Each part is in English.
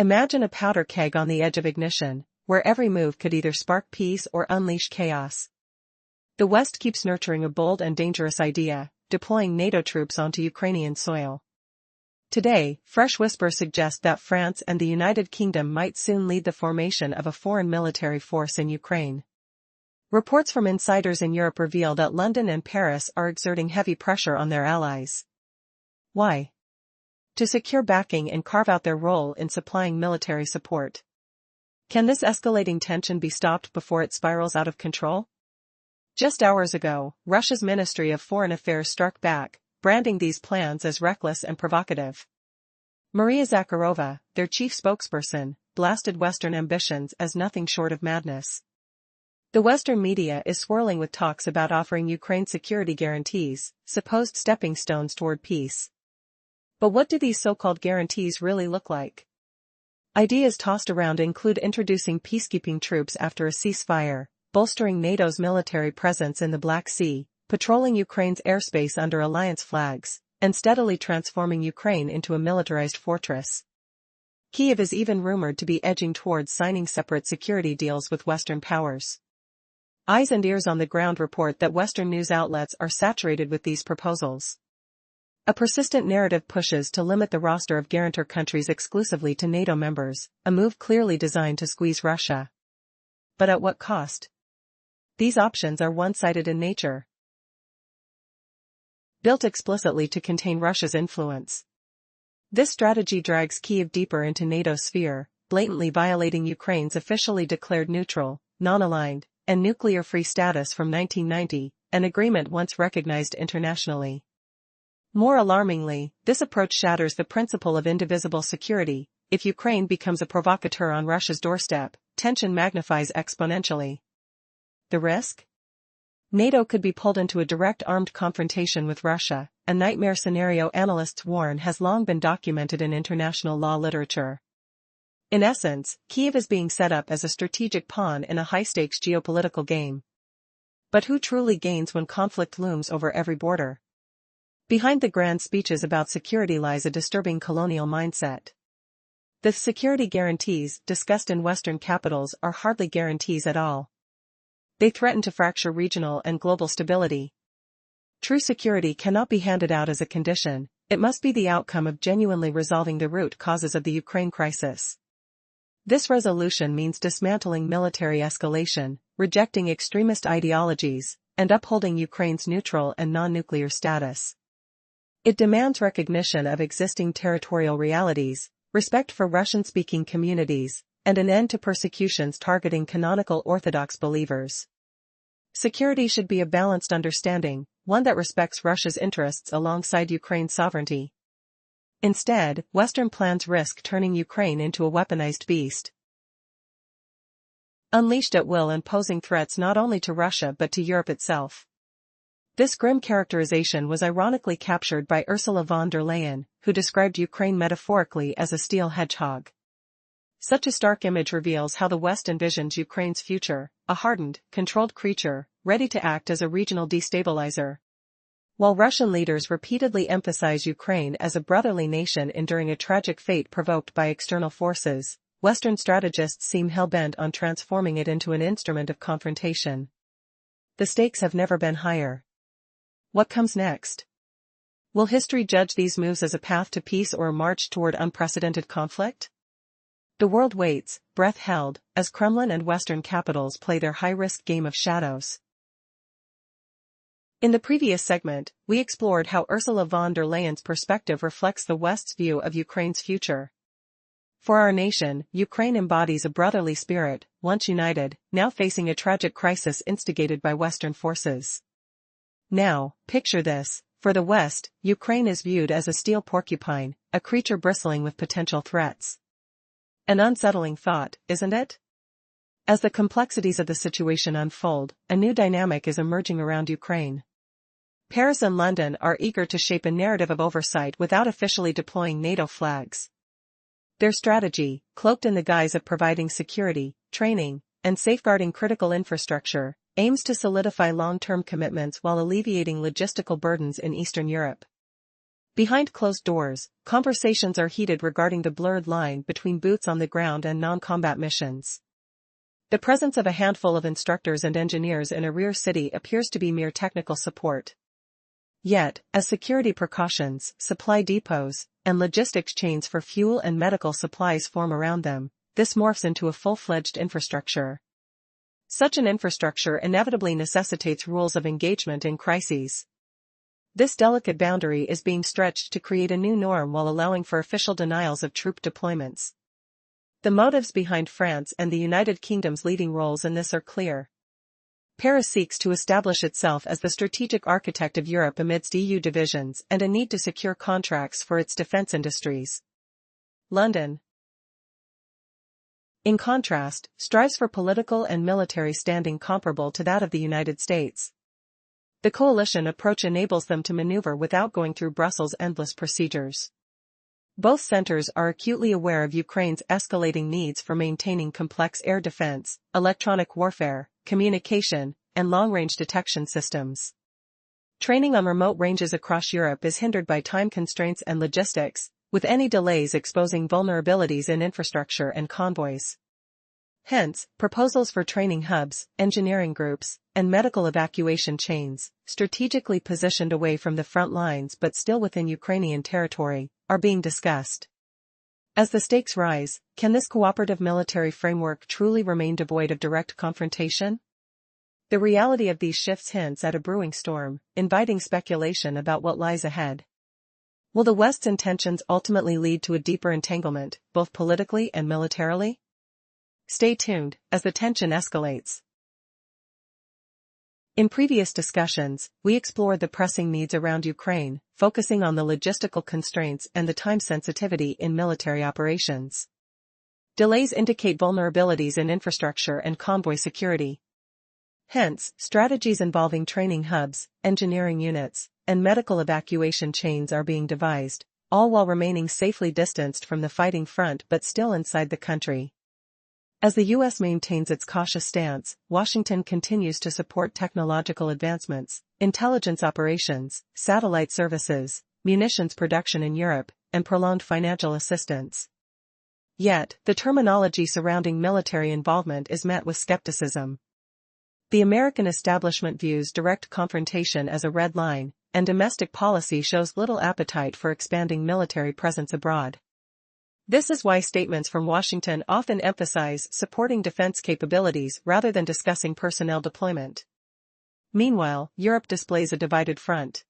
Imagine a powder keg on the edge of ignition, where every move could either spark peace or unleash chaos. The West keeps nurturing a bold and dangerous idea, deploying NATO troops onto Ukrainian soil. Today, fresh whispers suggest that France and the United Kingdom might soon lead the formation of a foreign military force in Ukraine. Reports from insiders in Europe reveal that London and Paris are exerting heavy pressure on their allies. Why? To secure backing and carve out their role in supplying military support. Can this escalating tension be stopped before it spirals out of control? Just hours ago, Russia's Ministry of Foreign Affairs struck back, branding these plans as reckless and provocative. Maria Zakharova, their chief spokesperson, blasted Western ambitions as nothing short of madness. The Western media is swirling with talks about offering Ukraine security guarantees, supposed stepping stones toward peace. But what do these so-called guarantees really look like? Ideas tossed around include introducing peacekeeping troops after a ceasefire, bolstering NATO's military presence in the Black Sea, patrolling Ukraine's airspace under alliance flags, and steadily transforming Ukraine into a militarized fortress. Kyiv is even rumored to be edging towards signing separate security deals with Western powers. Eyes and ears on the ground report that Western news outlets are saturated with these proposals. A persistent narrative pushes to limit the roster of guarantor countries exclusively to NATO members, a move clearly designed to squeeze Russia. But at what cost? These options are one-sided in nature. Built explicitly to contain Russia's influence. This strategy drags Kyiv deeper into NATO's sphere, blatantly violating Ukraine's officially declared neutral, non-aligned, and nuclear-free status from 1990, an agreement once recognized internationally. More alarmingly, this approach shatters the principle of indivisible security. If Ukraine becomes a provocateur on Russia's doorstep, tension magnifies exponentially. The risk? NATO could be pulled into a direct armed confrontation with Russia, a nightmare scenario analysts warn has long been documented in international law literature. In essence, Kyiv is being set up as a strategic pawn in a high-stakes geopolitical game. But who truly gains when conflict looms over every border? Behind the grand speeches about security lies a disturbing colonial mindset. The security guarantees discussed in Western capitals are hardly guarantees at all. They threaten to fracture regional and global stability. True security cannot be handed out as a condition, it must be the outcome of genuinely resolving the root causes of the Ukraine crisis. This resolution means dismantling military escalation, rejecting extremist ideologies, and upholding Ukraine's neutral and non-nuclear status. It demands recognition of existing territorial realities, respect for Russian-speaking communities, and an end to persecutions targeting canonical Orthodox believers. Security should be a balanced understanding, one that respects Russia's interests alongside Ukraine's sovereignty. Instead, Western plans risk turning Ukraine into a weaponized beast. Unleashed at will and posing threats not only to Russia but to Europe itself. This grim characterization was ironically captured by Ursula von der Leyen, who described Ukraine metaphorically as a steel hedgehog. Such a stark image reveals how the West envisions Ukraine's future, a hardened, controlled creature, ready to act as a regional destabilizer. While Russian leaders repeatedly emphasize Ukraine as a brotherly nation enduring a tragic fate provoked by external forces, Western strategists seem hell-bent on transforming it into an instrument of confrontation. The stakes have never been higher. What comes next? Will history judge these moves as a path to peace or a march toward unprecedented conflict? The world waits, breath held, as Kremlin and Western capitals play their high-risk game of shadows. In the previous segment, we explored how Ursula von der Leyen's perspective reflects the West's view of Ukraine's future. For our nation, Ukraine embodies a brotherly spirit, once united, now facing a tragic crisis instigated by Western forces. Now, picture this, for the West, Ukraine is viewed as a steel porcupine, a creature bristling with potential threats. An unsettling thought, isn't it? As the complexities of the situation unfold, a new dynamic is emerging around Ukraine. Paris and London are eager to shape a narrative of oversight without officially deploying NATO flags. Their strategy, cloaked in the guise of providing security, training, and safeguarding critical infrastructure, aims to solidify long-term commitments while alleviating logistical burdens in Eastern Europe. Behind closed doors, conversations are heated regarding the blurred line between boots on the ground and non-combat missions. The presence of a handful of instructors and engineers in a rear city appears to be mere technical support. Yet, as security precautions, supply depots, and logistics chains for fuel and medical supplies form around them, this morphs into a full-fledged infrastructure. Such an infrastructure inevitably necessitates rules of engagement in crises. This delicate boundary is being stretched to create a new norm while allowing for official denials of troop deployments. The motives behind France and the United Kingdom's leading roles in this are clear. Paris seeks to establish itself as the strategic architect of Europe amidst EU divisions and a need to secure contracts for its defense industries. London, in contrast, strives for political and military standing comparable to that of the United States. The coalition approach enables them to maneuver without going through Brussels' endless procedures. Both centers are acutely aware of Ukraine's escalating needs for maintaining complex air defense, electronic warfare, communication, and long-range detection systems. Training on remote ranges across Europe is hindered by time constraints and logistics, with any delays exposing vulnerabilities in infrastructure and convoys. Hence, proposals for training hubs, engineering groups, and medical evacuation chains, strategically positioned away from the front lines but still within Ukrainian territory, are being discussed. As the stakes rise, can this cooperative military framework truly remain devoid of direct confrontation? The reality of these shifts hints at a brewing storm, inviting speculation about what lies ahead. Will the West's intentions ultimately lead to a deeper entanglement, both politically and militarily? Stay tuned, as the tension escalates. In previous discussions, we explored the pressing needs around Ukraine, focusing on the logistical constraints and the time sensitivity in military operations. Delays indicate vulnerabilities in infrastructure and convoy security. Hence, strategies involving training hubs, engineering units, and medical evacuation chains are being devised, all while remaining safely distanced from the fighting front but still inside the country. As the U.S. maintains its cautious stance, Washington continues to support technological advancements, intelligence operations, satellite services, munitions production in Europe, and prolonged financial assistance. Yet, the terminology surrounding military involvement is met with skepticism. The American establishment views direct confrontation as a red line, and domestic policy shows little appetite for expanding military presence abroad. This is why statements from Washington often emphasize supporting defense capabilities rather than discussing personnel deployment. Meanwhile, Europe displays a divided front.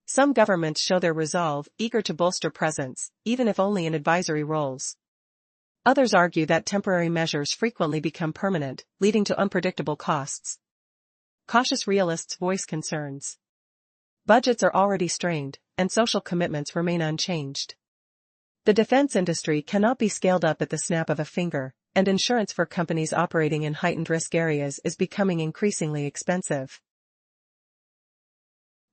Some governments show their resolve, eager to bolster presence, even if only in advisory roles. Others argue that temporary measures frequently become permanent, leading to unpredictable costs. Cautious realists voice concerns. Budgets are already strained, and social commitments remain unchanged. The defense industry cannot be scaled up at the snap of a finger, and insurance for companies operating in heightened risk areas is becoming increasingly expensive.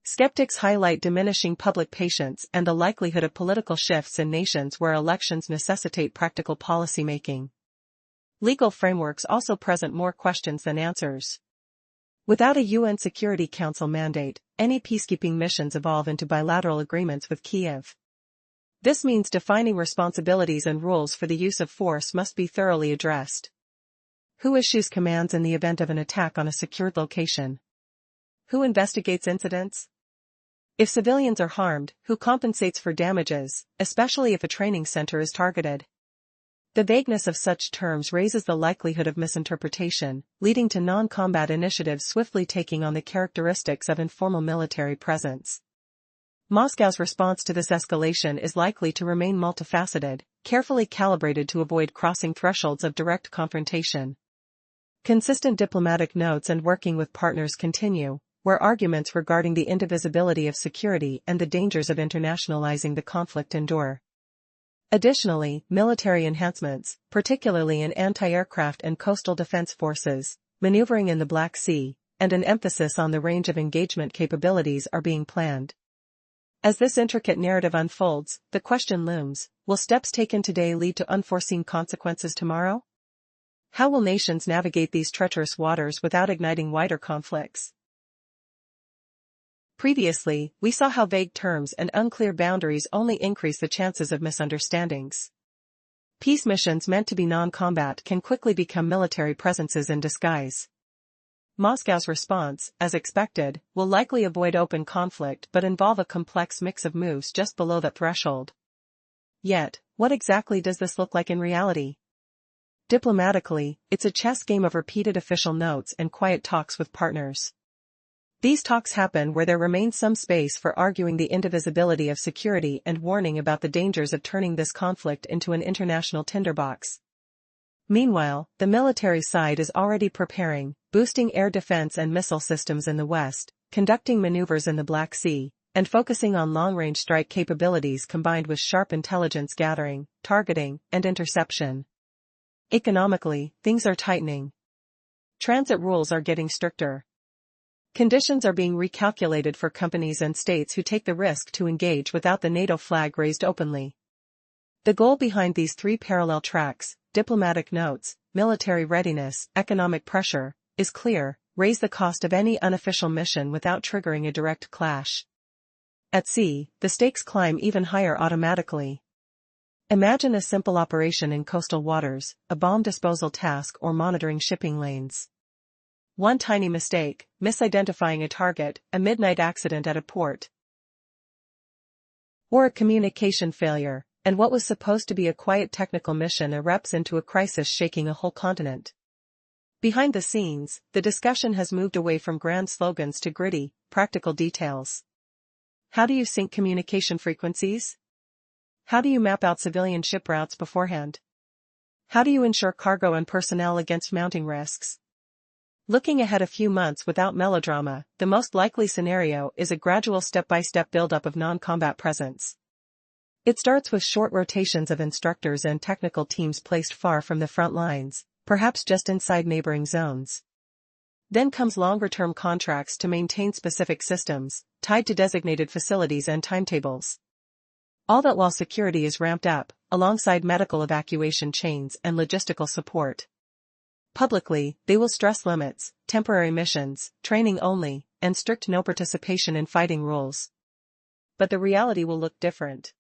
Skeptics highlight diminishing public patience and the likelihood of political shifts in nations where elections necessitate practical policymaking. Legal frameworks also present more questions than answers. Without a UN Security Council mandate, any peacekeeping missions evolve into bilateral agreements with Kiev. This means defining responsibilities and rules for the use of force must be thoroughly addressed. Who issues commands in the event of an attack on a secured location? Who investigates incidents? If civilians are harmed, who compensates for damages, especially if a training center is targeted? The vagueness of such terms raises the likelihood of misinterpretation, leading to non-combat initiatives swiftly taking on the characteristics of informal military presence. Moscow's response to this escalation is likely to remain multifaceted, carefully calibrated to avoid crossing thresholds of direct confrontation. Consistent diplomatic notes and working with partners continue, where arguments regarding the indivisibility of security and the dangers of internationalizing the conflict endure. Additionally, military enhancements, particularly in anti-aircraft and coastal defense forces, maneuvering in the Black Sea, and an emphasis on the range of engagement capabilities are being planned. As this intricate narrative unfolds, the question looms, will steps taken today lead to unforeseen consequences tomorrow? How will nations navigate these treacherous waters without igniting wider conflicts? Previously, we saw how vague terms and unclear boundaries only increase the chances of misunderstandings. Peace missions meant to be non-combat can quickly become military presences in disguise. Moscow's response, as expected, will likely avoid open conflict but involve a complex mix of moves just below that threshold. Yet, what exactly does this look like in reality? Diplomatically, it's a chess game of repeated official notes and quiet talks with partners. These talks happen where there remains some space for arguing the indivisibility of security and warning about the dangers of turning this conflict into an international tinderbox. Meanwhile, the military side is already preparing, boosting air defense and missile systems in the West, conducting maneuvers in the Black Sea, and focusing on long-range strike capabilities combined with sharp intelligence gathering, targeting, and interception. Economically, things are tightening. Transit rules are getting stricter. Conditions are being recalculated for companies and states who take the risk to engage without the NATO flag raised openly. The goal behind these three parallel tracks, diplomatic notes, military readiness, economic pressure, is clear: raise the cost of any unofficial mission without triggering a direct clash. At sea, the stakes climb even higher automatically. Imagine a simple operation in coastal waters, a bomb disposal task or monitoring shipping lanes. One tiny mistake, misidentifying a target, a midnight accident at a port. Or a communication failure, and what was supposed to be a quiet technical mission erupts into a crisis shaking a whole continent. Behind the scenes, the discussion has moved away from grand slogans to gritty, practical details. How do you sync communication frequencies? How do you map out civilian ship routes beforehand? How do you ensure cargo and personnel against mounting risks? Looking ahead a few months without melodrama, the most likely scenario is a gradual step-by-step buildup of non-combat presence. It starts with short rotations of instructors and technical teams placed far from the front lines, perhaps just inside neighboring zones. Then comes longer-term contracts to maintain specific systems, tied to designated facilities and timetables. All that while security is ramped up, alongside medical evacuation chains and logistical support. Publicly, they will stress limits, temporary missions, training only, and strict no participation in fighting rules. But the reality will look different.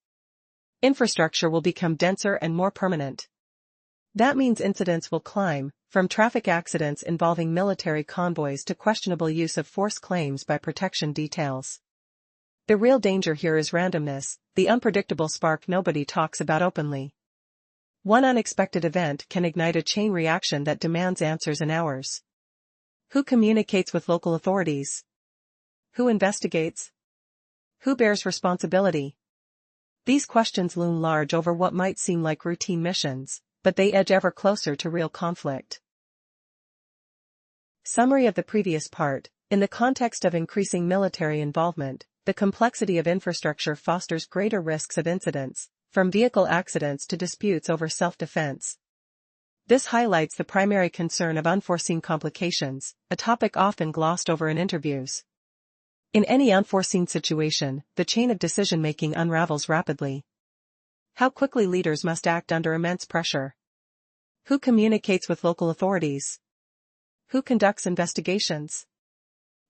Infrastructure will become denser and more permanent. That means incidents will climb, from traffic accidents involving military convoys to questionable use of force claims by protection details. The real danger here is randomness, the unpredictable spark nobody talks about openly. One unexpected event can ignite a chain reaction that demands answers in hours. Who communicates with local authorities? Who investigates? Who bears responsibility? These questions loom large over what might seem like routine missions, but they edge ever closer to real conflict. Summary of the previous part: in the context of increasing military involvement, the complexity of infrastructure fosters greater risks of incidents, from vehicle accidents to disputes over self-defense. This highlights the primary concern of unforeseen complications, a topic often glossed over in interviews. In any unforeseen situation, the chain of decision-making unravels rapidly. How quickly leaders must act under immense pressure. Who communicates with local authorities? Who conducts investigations?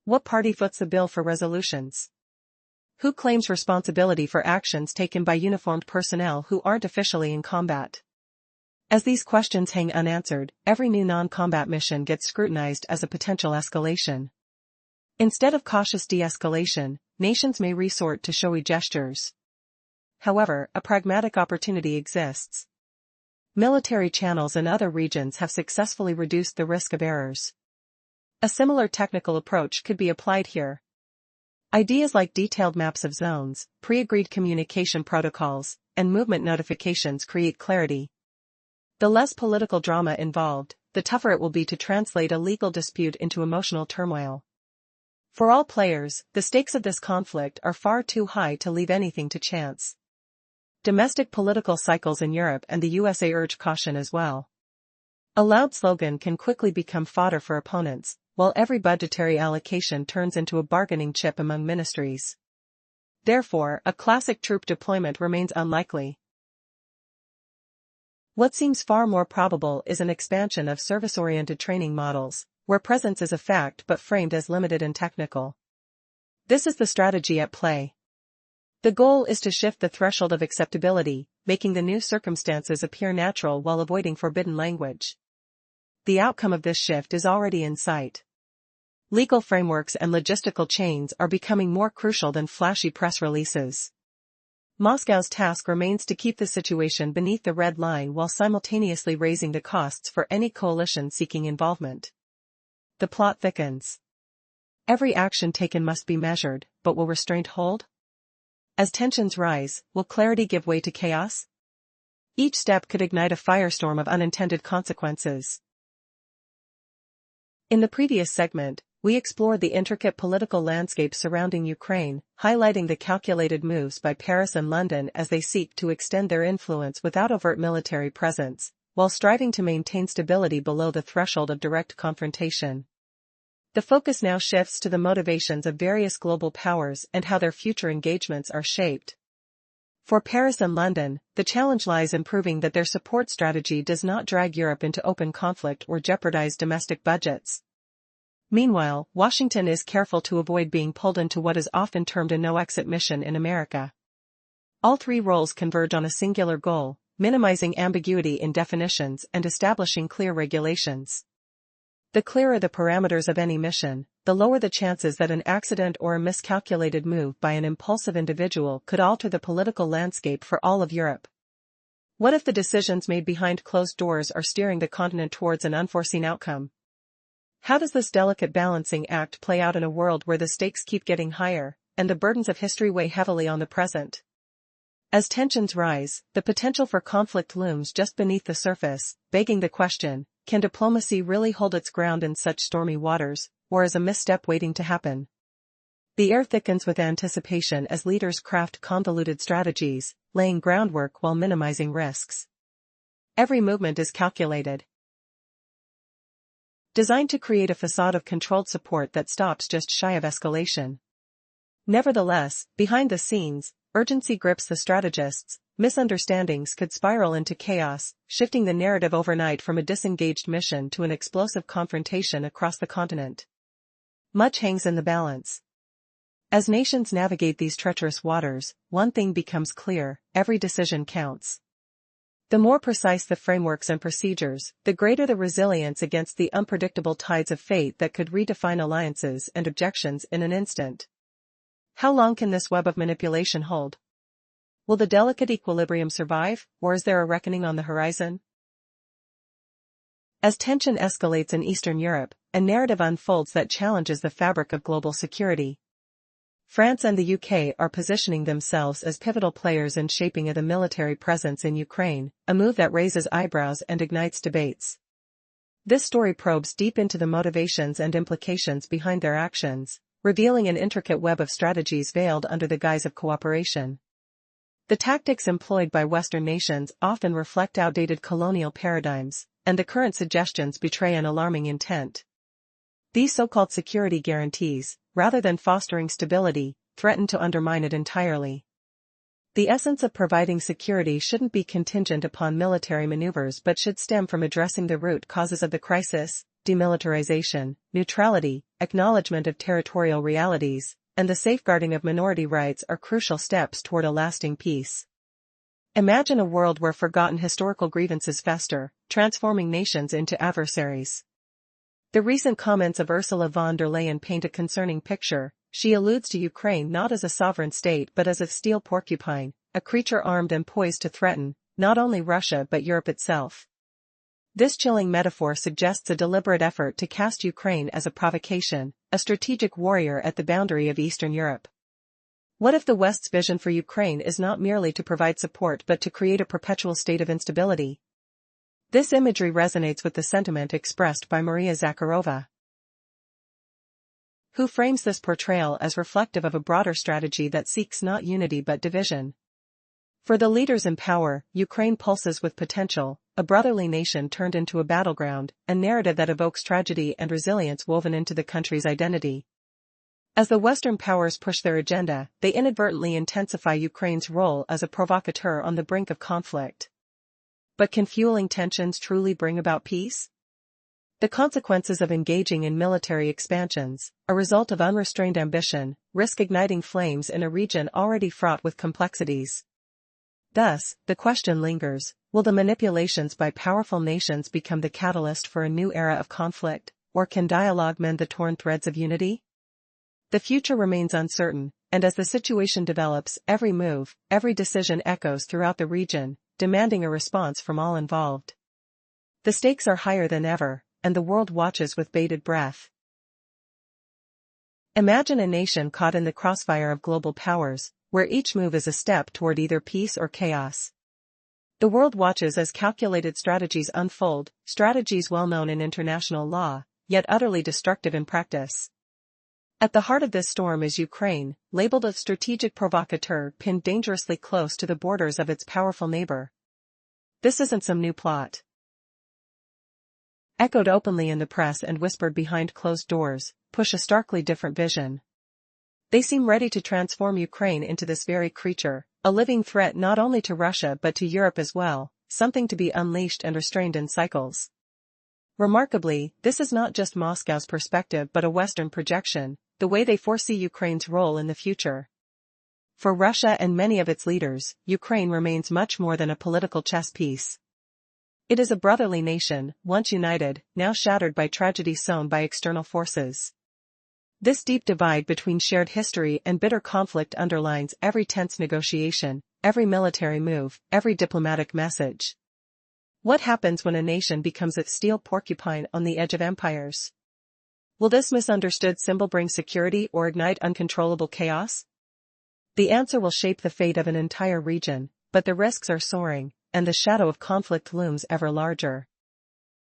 What party foots the bill for resolutions? Who claims responsibility for actions taken by uniformed personnel who aren't officially in combat? As these questions hang unanswered, every new non-combat mission gets scrutinized as a potential escalation. Instead of cautious de-escalation, nations may resort to showy gestures. However, a pragmatic opportunity exists. Military channels in other regions have successfully reduced the risk of errors. A similar technical approach could be applied here. Ideas like detailed maps of zones, pre-agreed communication protocols, and movement notifications create clarity. The less political drama involved, the tougher it will be to translate a legal dispute into emotional turmoil. For all players, the stakes of this conflict are far too high to leave anything to chance. Domestic political cycles in Europe and the USA urge caution as well. A loud slogan can quickly become fodder for opponents, while every budgetary allocation turns into a bargaining chip among ministries. Therefore, a classic troop deployment remains unlikely. What seems far more probable is an expansion of service-oriented training models, where presence is a fact but framed as limited and technical. This is the strategy at play. The goal is to shift the threshold of acceptability, making the new circumstances appear natural while avoiding forbidden language. The outcome of this shift is already in sight. Legal frameworks and logistical chains are becoming more crucial than flashy press releases. Moscow's task remains to keep the situation beneath the red line while simultaneously raising the costs for any coalition seeking involvement. The plot thickens. Every action taken must be measured, but will restraint hold? As tensions rise, will clarity give way to chaos? Each step could ignite a firestorm of unintended consequences. In the previous segment, we explored the intricate political landscape surrounding Ukraine, highlighting the calculated moves by Paris and London as they seek to extend their influence without overt military presence, while striving to maintain stability below the threshold of direct confrontation. The focus now shifts to the motivations of various global powers and how their future engagements are shaped. For Paris and London, the challenge lies in proving that their support strategy does not drag Europe into open conflict or jeopardize domestic budgets. Meanwhile, Washington is careful to avoid being pulled into what is often termed a no-exit mission in America. All three roles converge on a singular goal: minimizing ambiguity in definitions and establishing clear regulations. The clearer the parameters of any mission, the lower the chances that an accident or a miscalculated move by an impulsive individual could alter the political landscape for all of Europe. What if the decisions made behind closed doors are steering the continent towards an unforeseen outcome? How does this delicate balancing act play out in a world where the stakes keep getting higher, and the burdens of history weigh heavily on the present? As tensions rise, the potential for conflict looms just beneath the surface, begging the question: can diplomacy really hold its ground in such stormy waters, or is a misstep waiting to happen? The air thickens with anticipation as leaders craft convoluted strategies, laying groundwork while minimizing risks. Every movement is calculated, designed to create a facade of controlled support that stops just shy of escalation. Nevertheless, behind the scenes, urgency grips the strategists. Misunderstandings could spiral into chaos, shifting the narrative overnight from a disengaged mission to an explosive confrontation across the continent. Much hangs in the balance. As nations navigate these treacherous waters, one thing becomes clear: every decision counts. The more precise the frameworks and procedures, the greater the resilience against the unpredictable tides of fate that could redefine alliances and objections in an instant. How long can this web of manipulation hold? Will the delicate equilibrium survive, or is there a reckoning on the horizon? As tension escalates in Eastern Europe, a narrative unfolds that challenges the fabric of global security. France and the UK are positioning themselves as pivotal players in shaping a military presence in Ukraine, a move that raises eyebrows and ignites debates. This story probes deep into the motivations and implications behind their actions, revealing an intricate web of strategies veiled under the guise of cooperation. The tactics employed by Western nations often reflect outdated colonial paradigms, and the current suggestions betray an alarming intent. These so-called security guarantees, rather than fostering stability, threaten to undermine it entirely. The essence of providing security shouldn't be contingent upon military maneuvers but should stem from addressing the root causes of the crisis: demilitarization, neutrality, acknowledgement of territorial realities, and the safeguarding of minority rights are crucial steps toward a lasting peace. Imagine a world where forgotten historical grievances fester, transforming nations into adversaries. The recent comments of Ursula von der Leyen paint a concerning picture. She alludes to Ukraine not as a sovereign state but as a steel porcupine, a creature armed and poised to threaten, not only Russia but Europe itself. This chilling metaphor suggests a deliberate effort to cast Ukraine as a provocation, a strategic warrior at the boundary of Eastern Europe. What if the West's vision for Ukraine is not merely to provide support but to create a perpetual state of instability? This imagery resonates with the sentiment expressed by Maria Zakharova, who frames this portrayal as reflective of a broader strategy that seeks not unity but division. For the leaders in power, Ukraine pulses with potential, a brotherly nation turned into a battleground, a narrative that evokes tragedy and resilience woven into the country's identity. As the Western powers push their agenda, they inadvertently intensify Ukraine's role as a provocateur on the brink of conflict. But can fueling tensions truly bring about peace? The consequences of engaging in military expansions, a result of unrestrained ambition, risk igniting flames in a region already fraught with complexities. Thus, the question lingers, will the manipulations by powerful nations become the catalyst for a new era of conflict, or can dialogue mend the torn threads of unity? The future remains uncertain, and as the situation develops, every move, every decision echoes throughout the region, demanding a response from all involved. The stakes are higher than ever, and the world watches with bated breath. Imagine a nation caught in the crossfire of global powers, where each move is a step toward either peace or chaos. The world watches as calculated strategies unfold, strategies well known in international law, yet utterly destructive in practice. At the heart of this storm is Ukraine, labeled a strategic provocateur pinned dangerously close to the borders of its powerful neighbor. This isn't some new plot. Echoed openly in the press and whispered behind closed doors, push a starkly different vision. They seem ready to transform Ukraine into this very creature, a living threat not only to Russia but to Europe as well, something to be unleashed and restrained in cycles. Remarkably, this is not just Moscow's perspective but a Western projection, the way they foresee Ukraine's role in the future. For Russia and many of its leaders, Ukraine remains much more than a political chess piece. It is a brotherly nation, once united, now shattered by tragedy sown by external forces. This deep divide between shared history and bitter conflict underlines every tense negotiation, every military move, every diplomatic message. What happens when a nation becomes a steel porcupine on the edge of empires? Will this misunderstood symbol bring security or ignite uncontrollable chaos? The answer will shape the fate of an entire region, but the risks are soaring, and the shadow of conflict looms ever larger.